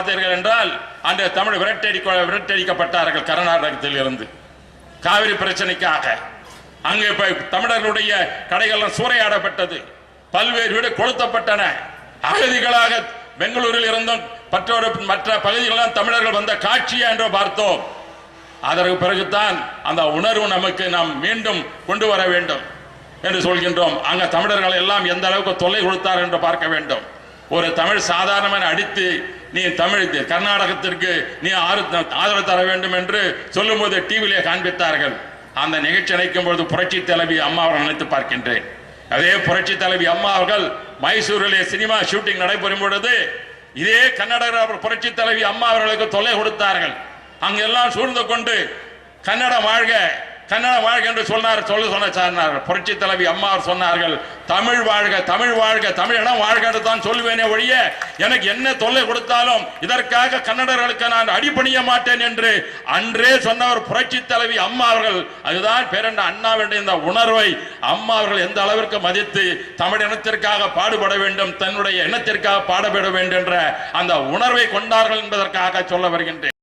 பார்த்தீர்கள் என்றால் அந்த தமிழ் விரட்டடிக்கப்பட்டார்கள் கர்நாடகத்தில் இருந்து காவிரி பிரச்சனைக்காக. அங்கே தமிழர்களுடைய கடைகள் சூறையாடப்பட்டது, பல்வேறு வீடு கொளுத்தப்பட்டன. அகதிகளாக பெங்களூரில் இருந்தும் மற்ற பகுதிகளெல்லாம் தமிழர்கள் வந்த காட்சியா என்று பார்த்தோம். அதற்கு பிறகுதான் அந்த உணர்வு நமக்கு நாம் மீண்டும் கொண்டு வர வேண்டும் என்று சொல்கின்றோம். அங்க தமிழர்கள் எல்லாம் எந்த அளவுக்கு தொல்லை கொடுத்தார் என்று பார்க்க வேண்டும். ஒரு தமிழ் சாதாரணமான அடித்து நீ தமிழ் கர்நாடகத்திற்கு நீ ஆதரவு தர வேண்டும் என்று சொல்லும்போது டிவியிலே காண்பித்தார்கள். அந்த நிகழ்ச்சி நினைக்கும் பொழுது புரட்சி தலைவி அம்மா அவர்கள் நினைத்து பார்க்கின்றேன். அதே புரட்சி தலைவி அம்மா அவர்கள் மைசூரிலே சினிமா ஷூட்டிங் நடைபெறும் பொழுது இதே கன்னட புரட்சி தலைவி அம்மா அவர்களுக்கு தொல்லை கொடுத்தார்கள். அங்கெல்லாம் சூழ்ந்து கொண்டு கன்னடம் வாழ்க கன்னடம் வாழ்க என்று சொன்னார். புரட்சி தலைவி அம்மா அவர் சொன்னார்கள், தமிழ் வாழ்க தமிழ் வாழ்க தமிழிடம் வாழ்க என்று தான் சொல்லுவேனே ஒழிய எனக்கு என்ன தொல்லை கொடுத்தாலும் இதற்காக கன்னடர்களுக்கு நான் அடிபணிய மாட்டேன் என்று அன்றே சொன்னவர் புரட்சி தலைவி அம்மா அவர்கள். அதுதான் பேரண்ட அண்ணாவுடைய இந்த உணர்வை அம்மா அவர்கள் எந்த அளவிற்கு மதித்து தமிழ் இனத்திற்காக பாடுபட வேண்டும், தன்னுடைய இனத்திற்காக பாடுபட வேண்டும் என்ற அந்த உணர்வை கொண்டார்கள் என்பதற்காக சொல்ல வருகின்றேன்.